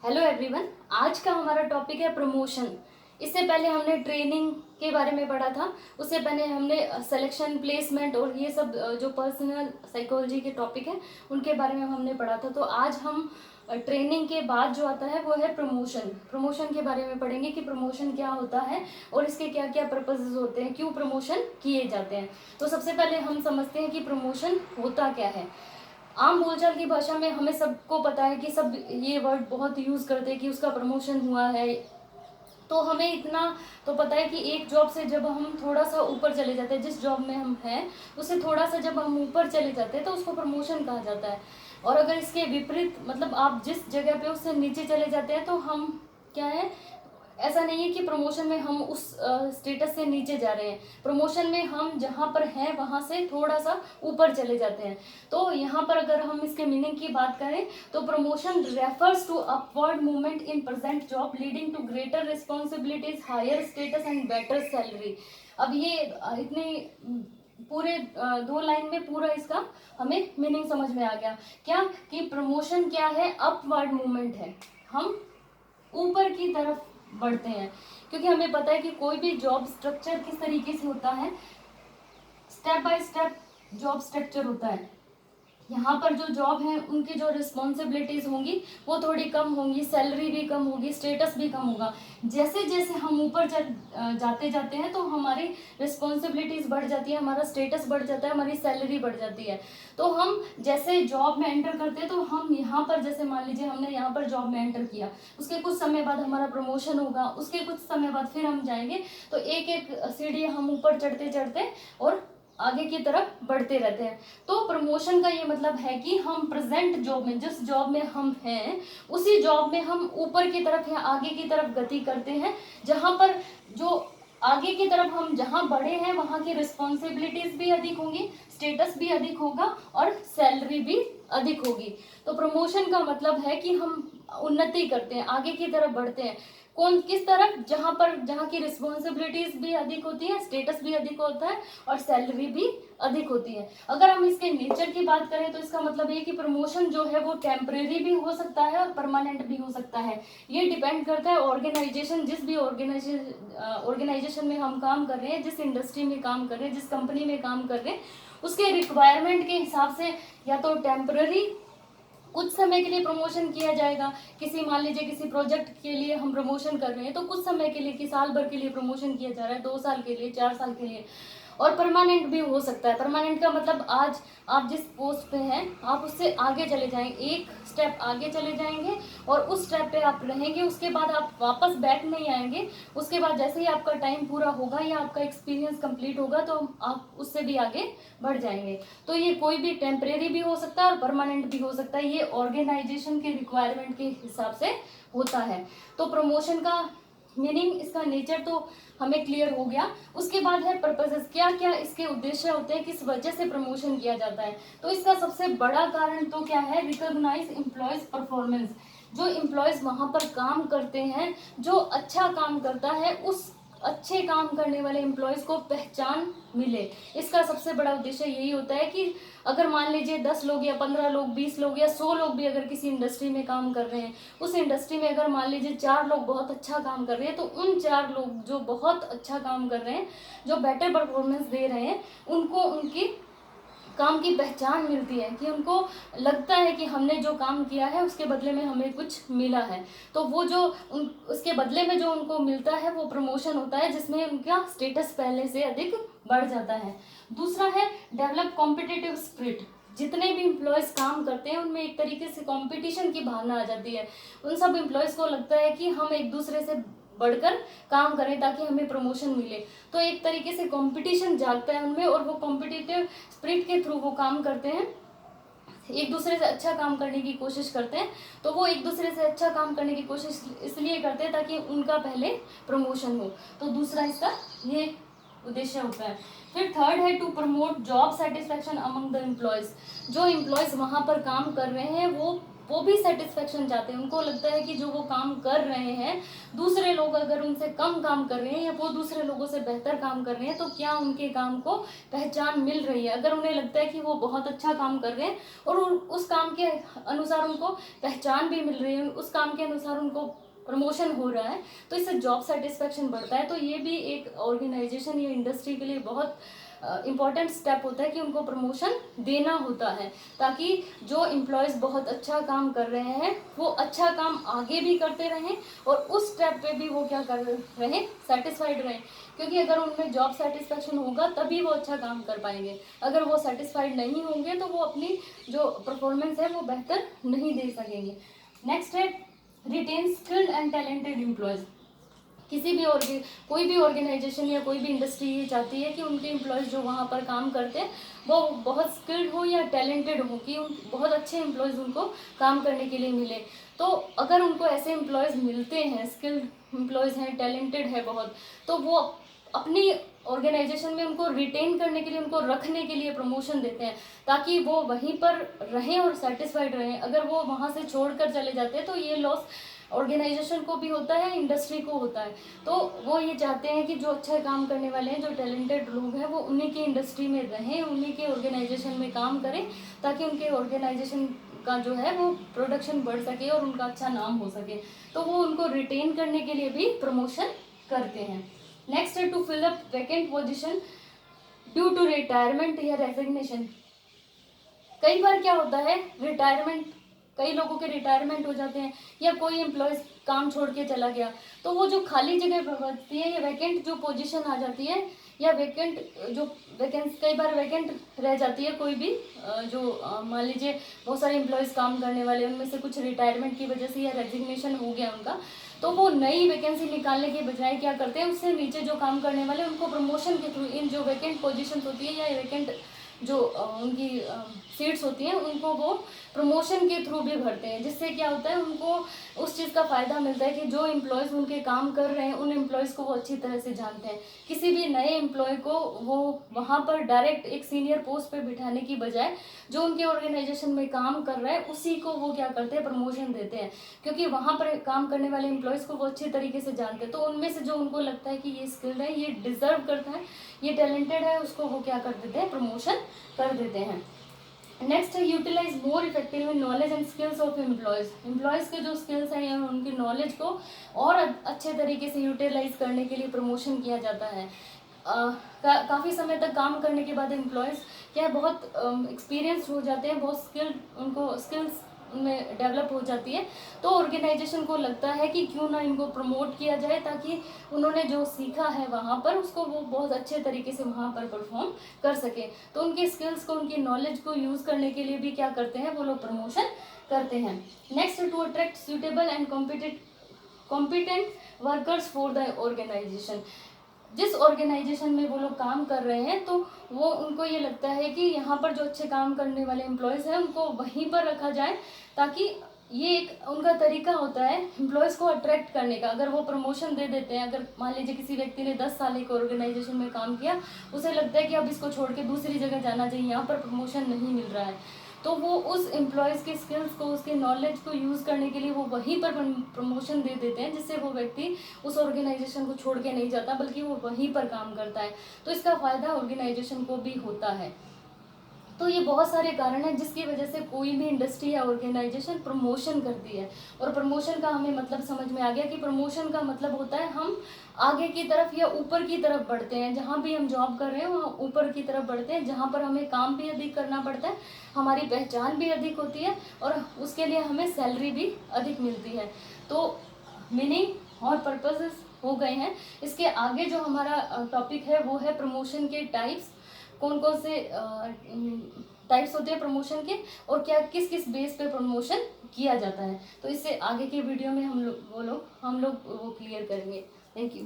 Hello everyone. आज का हमारा टॉपिक है प्रमोशन। इससे पहले हमने ट्रेनिंग के बारे में पढ़ा था, उससे पहले हमने सिलेक्शन, प्लेसमेंट और ये सब जो पर्सनल साइकोलॉजी के टॉपिक हैं उनके बारे में हमने पढ़ा था। तो आज हम ट्रेनिंग के बाद जो आता है वो है प्रमोशन। प्रमोशन के बारे में पढ़ेंगे कि प्रमोशन क्या होता है और इसके क्या क्या पर्पसेस होते हैं, क्यों प्रमोशन किए जाते हैं। तो सबसे पहले हम समझते हैं कि प्रमोशन होता क्या है। आम बोलचाल की भाषा में हमें सबको पता है कि सब ये वर्ड बहुत यूज़ करते हैं कि उसका प्रमोशन हुआ है। तो हमें इतना तो पता है कि एक जॉब से जब हम थोड़ा सा ऊपर चले जाते हैं, जिस जॉब में हम हैं उससे थोड़ा सा जब हम ऊपर चले जाते हैं तो उसको प्रमोशन कहा जाता है। और अगर इसके विपरीत मतलब आप जिस जगह पे उससे नीचे चले जाते हैं तो हम क्या है, ऐसा नहीं है कि प्रमोशन में हम उस स्टेटस से नीचे जा रहे हैं। प्रमोशन में हम जहाँ पर हैं वहाँ से थोड़ा सा ऊपर चले जाते हैं। तो यहाँ पर अगर हम इसके मीनिंग की बात करें तो promotion refers to upward movement in present job leading to greater responsibilities, higher status and better salary. अब ये इतने पूरे 2 लाइन में पूरा इसका हमें मीनिंग समझ में आ गया। क्या कि प्रमोशन क्या है, अपवर्ड मूवमेंट है, हम ऊपर की तरफ बढ़ते हैं। क्योंकि हमें पता है कि कोई भी जॉब स्ट्रक्चर किस तरीके से होता है, step by step job structure होता है। यहाँ पर जो जॉब है उनकी जो रिस्पॉन्सिबिलिटीज होंगी वो थोड़ी कम होंगी, सैलरी भी कम होगी, स्टेटस भी कम होगा। जैसे जैसे हम ऊपर जाते जाते हैं तो हमारी रिस्पॉन्सिबिलिटीज बढ़ जाती है, हमारा स्टेटस बढ़ जाता है, हमारी सैलरी बढ़ जाती है। तो हम जैसे जॉब में एंटर करते हैं तो हम यहाँ पर जैसे मान लीजिए हमने यहाँ पर जॉब में एंटर किया, उसके कुछ समय बाद हमारा प्रमोशन होगा, उसके कुछ समय बाद फिर हम जाएंगे। तो एक एक सीढ़ी हम ऊपर चढ़ते चढ़ते और आगे की तरफ बढ़ते रहते हैं। तो प्रमोशन का ये मतलब है कि हम प्रेजेंट जॉब में, जिस जॉब में हम हैं उसी जॉब में हम ऊपर की तरफ या आगे की तरफ गति करते हैं। जहां पर जो आगे की तरफ हम जहां बढ़े हैं वहां की रिस्पॉन्सिबिलिटीज भी अधिक होंगी, स्टेटस भी अधिक होगा और सैलरी भी अधिक होगी। तो प्रमोशन का मतलब है कि हम उन्नति करते हैं, आगे की तरफ बढ़ते हैं। कौन किस तरफ, जहां की रिस्पॉन्सिबिलिटीज भी अधिक होती है, स्टेटस भी अधिक होता है और सैलरी भी अधिक होती है। अगर हम इसके नेचर की बात करें तो इसका मतलब ये कि प्रमोशन जो है वो टेम्परेरी भी हो सकता है और परमानेंट भी हो सकता है। ये डिपेंड करता है ऑर्गेनाइजेशन, जिस भी ऑर्गेनाइजेशन में हम काम कर रहे हैं, जिस इंडस्ट्री में काम कर रहे हैं, जिस कंपनी में काम कर रहे हैं, उसके रिक्वायरमेंट के हिसाब से या तो टेम्पररी कुछ समय के लिए प्रमोशन किया जाएगा। किसी मान लीजिए किसी प्रोजेक्ट के लिए हम प्रमोशन कर रहे हैं तो कुछ समय के लिए, कि साल भर के लिए प्रमोशन किया जा रहा है, 2 साल के लिए, 4 साल के लिए। और परमानेंट भी हो सकता है। परमानेंट का मतलब आज आप जिस पोस्ट पे हैं आप उससे आगे चले जाएंगे, एक स्टेप आगे चले जाएंगे और उस स्टेप पे आप रहेंगे, उसके बाद आप वापस बैक नहीं आएंगे। उसके बाद जैसे ही आपका टाइम पूरा होगा या आपका एक्सपीरियंस कंप्लीट होगा तो आप उससे भी आगे बढ़ जाएंगे। तो ये कोई भी टेम्परेरी भी हो सकता है और परमानेंट भी हो सकता है, ये ऑर्गेनाइजेशन के रिक्वायरमेंट के हिसाब से होता है। तो प्रमोशन का मीनिंग, इसका नेचर तो हमें क्लियर हो गया। उसके बाद है पर्पसेस, क्या क्या इसके उद्देश्य होते हैं, किस वजह से प्रमोशन किया जाता है। तो इसका सबसे बड़ा कारण तो क्या है, रिकॉग्नाइज एम्प्लॉयज परफॉर्मेंस। जो एम्प्लॉयज वहां पर काम करते हैं, जो अच्छा काम करता है, उस अच्छे काम करने वाले एम्प्लॉयज को पहचान मिले। इसका सबसे बड़ा उद्देश्य यही होता है कि अगर मान लीजिए 10 लोग या 15 लोग, 20 लोग या 100 लोग भी अगर किसी इंडस्ट्री में काम कर रहे हैं, उस इंडस्ट्री में अगर मान लीजिए 4 लोग बहुत अच्छा काम कर रहे हैं, तो उन 4 लोग जो बहुत अच्छा काम कर रहे हैं, जो बेटर परफॉर्मेंस दे रहे हैं, उनको उनकी काम की पहचान मिलती है, कि उनको लगता है कि हमने जो काम किया है उसके बदले में हमें कुछ मिला है। तो वो जो उसके बदले में जो उनको मिलता है वो प्रमोशन होता है, जिसमें उनका स्टेटस पहले से अधिक बढ़ जाता है। दूसरा है डेवलप कॉम्पिटिटिव स्पिरिट। जितने भी एम्प्लॉयज काम करते हैं उनमें एक तरीके से कंपटीशन की भावना आ जाती है। उन सब एम्प्लॉयज को लगता है कि हम एक दूसरे से बढ़कर काम करें ताकि हमें प्रमोशन मिले। तो एक तरीके से कंपटीशन जागता है उनमें और वो कॉम्पिटिटिव स्पिरिट के थ्रू वो काम करते हैं, एक दूसरे से अच्छा काम करने की कोशिश करते हैं। तो वो एक दूसरे से अच्छा काम करने की कोशिश इसलिए करते हैं ताकि उनका पहले प्रमोशन हो। तो दूसरा इसका ये उद्देश्य होता है। फिर थर्ड है to promote job satisfaction among the employees. जो एम्प्लॉयज़ वहाँ पर काम कर रहे हैं वो भी सेटिस्फेक्शन चाहते हैं। उनको लगता है कि जो वो काम कर रहे हैं, दूसरे लोग अगर उनसे कम काम कर रहे हैं या वो दूसरे लोगों से बेहतर काम कर रहे हैं तो क्या उनके काम को पहचान मिल रही है। अगर उन्हें लगता है कि वो बहुत अच्छा काम कर रहे हैं और उस काम के अनुसार उनको पहचान भी मिल रही है, उस काम के अनुसार उनको प्रमोशन हो रहा है, तो इससे जॉब सेटिस्फेक्शन बढ़ता है। तो ये भी एक ऑर्गेनाइजेशन या इंडस्ट्री के लिए बहुत इम्पॉर्टेंट स्टेप होता है कि उनको प्रमोशन देना होता है, ताकि जो एम्प्लॉयज़ बहुत अच्छा काम कर रहे हैं वो अच्छा काम आगे भी करते रहें और उस स्टेप पे भी वो क्या कर रहें, सेटिस्फाइड रहें। क्योंकि अगर उनमें जॉब सेटिस्फेक्शन होगा तभी वो अच्छा काम कर पाएंगे। अगर वो सेटिस्फाइड नहीं होंगे तो वो अपनी जो परफॉर्मेंस है वो बेहतर नहीं दे सकेंगे। नेक्स्ट है retain skilled and talented employees. किसी भी कोई भी ऑर्गेनाइजेशन या कोई भी इंडस्ट्री ये चाहती है कि उनके एम्प्लॉयज़ जो वहाँ पर काम करते हैं वो बहुत स्किल्ड हो या टैलेंटेड हो, कि बहुत अच्छे एम्प्लॉयज़ उनको काम करने के लिए मिले। तो अगर उनको ऐसे एम्प्लॉयज़ मिलते हैं, स्किल्ड एम्प्लॉयज़ हैं, टैलेंटेड है बहुत, तो वो अपनी ऑर्गेनाइजेशन में उनको रिटेन करने के लिए, उनको रखने के लिए प्रमोशन देते हैं, ताकि वो वहीं पर रहें और सेटिस्फाइड रहें। अगर वो वहाँ से छोड़कर चले जाते हैं तो ये लॉस ऑर्गेनाइजेशन को भी होता है, इंडस्ट्री को होता है। तो वो ये चाहते हैं कि जो अच्छा काम करने वाले हैं, जो टैलेंटेड लोग हैं, वो उन्हीं की इंडस्ट्री में रहें, उन्हीं के ऑर्गेनाइजेशन में काम करें, ताकि उनके ऑर्गेनाइजेशन का जो है वो प्रोडक्शन बढ़ सके और उनका अच्छा नाम हो सके। तो वो उनको रिटेन करने के लिए भी प्रमोशन करते हैं। नेक्स्ट है to fill up vacant position due to retirement या रेजिग्नेशन। कई बार क्या होता है, कई लोगों के रिटायरमेंट हो जाते हैं या कोई एम्प्लॉयज़ काम छोड़ के चला गया, तो वो जो खाली जगह बढ़ती है या वैकेंट जो पोजीशन आ जाती है या वैकेंट जो वैकेंसी कई बार वैकेंट रह जाती है, कोई भी जो मान लीजिए बहुत सारे एम्प्लॉयज़ काम करने वाले, उनमें से कुछ रिटायरमेंट की वजह से या रेजिग्नेशन हो गया उनका, तो वो नई वैकेंसी निकालने के बजाय क्या करते हैं, उससे नीचे जो काम करने वाले उनको प्रमोशन के थ्रू इन जो वैकेंट पोजीशन होती है या वैकेंट जो उनकी सीट्स होती हैं उनको वो प्रमोशन के थ्रू भी भरते हैं। जिससे क्या होता है, उनको उस चीज़ का फ़ायदा मिलता है कि जो एम्प्लॉयज़ उनके काम कर रहे हैं उन एम्प्लॉयज़ को वो अच्छी तरह से जानते हैं। किसी भी नए एम्प्लॉय को वो वहाँ पर डायरेक्ट एक सीनियर पोस्ट पे बिठाने की बजाय जो उनके ऑर्गेनाइजेशन में काम कर रहा है उसी को वो क्या करते हैं, प्रमोशन देते हैं। क्योंकि वहाँ पर काम करने वाले एम्प्लॉयज़ को वो अच्छे तरीके से जानते हैं, तो उनमें से जो उनको लगता है कि ये स्किल्ड है, ये डिज़र्व करता है, ये टैलेंटेड है, उसको वो क्या कर देते हैं, प्रमोशन कर देते हैं। नेक्स्ट है utilize more effectively knowledge and skills of employees के जो स्किल्स हैं या उनकी नॉलेज को और अच्छे तरीके से यूटिलाइज करने के लिए प्रमोशन किया जाता है। काफ़ी समय तक काम करने के बाद एम्प्लॉयज़ क्या है, बहुत एक्सपीरियंस्ड हो जाते हैं, बहुत उनको स्किल्स में डेवलप हो जाती है। तो ऑर्गेनाइजेशन को लगता है कि क्यों ना इनको प्रमोट किया जाए, ताकि उन्होंने जो सीखा है वहाँ पर उसको वो बहुत अच्छे तरीके से वहाँ पर परफॉर्म कर सके। तो उनके स्किल्स को, उनकी नॉलेज को यूज़ करने के लिए भी क्या करते हैं, वो लोग प्रमोशन करते हैं। Next to attract suitable and competent workers for the organization. जिस ऑर्गेनाइजेशन में वो लोग काम कर रहे हैं तो वो उनको ये लगता है कि यहाँ पर जो अच्छे काम करने वाले एम्प्लॉयज़ हैं उनको वहीं पर रखा जाए, ताकि ये एक उनका तरीका होता है एम्प्लॉयज़ को अट्रैक्ट करने का। अगर वो प्रमोशन दे देते हैं, अगर मान लीजिए किसी व्यक्ति ने 10 साल एक ऑर्गेनाइजेशन में काम किया, उसे लगता है कि अब इसको छोड़ के दूसरी जगह जाना चाहिए, यहाँ पर प्रमोशन नहीं मिल रहा है, तो वो उस एम्प्लॉयज़ के स्किल्स को, उसके नॉलेज को यूज़ करने के लिए वो वहीं पर प्रमोशन दे देते हैं, जिससे वो व्यक्ति उस ऑर्गेनाइजेशन को छोड़ के नहीं जाता बल्कि वो वहीं पर काम करता है। तो इसका फ़ायदा ऑर्गेनाइजेशन को भी होता है। तो ये बहुत सारे कारण हैं जिसकी वजह से कोई भी इंडस्ट्री या ऑर्गेनाइजेशन प्रमोशन करती है। और प्रमोशन का हमें मतलब समझ में आ गया कि प्रमोशन का मतलब होता है हम आगे की तरफ या ऊपर की तरफ बढ़ते हैं। जहाँ भी हम जॉब कर रहे हैं वहाँ ऊपर की तरफ बढ़ते हैं, जहाँ पर हमें काम भी अधिक करना पड़ता है, हमारी पहचान भी अधिक होती है और उसके लिए हमें सैलरी भी अधिक मिलती है। तो मीनिंग और पर्पसेस हो गए हैं। इसके आगे जो हमारा टॉपिक है वो है प्रमोशन के टाइप्स, कौन कौन से टाइप्स होते हैं प्रमोशन के और क्या किस किस बेस पे प्रमोशन किया जाता है। तो इससे आगे के वीडियो में हम लोग वो क्लियर करेंगे। Thank you.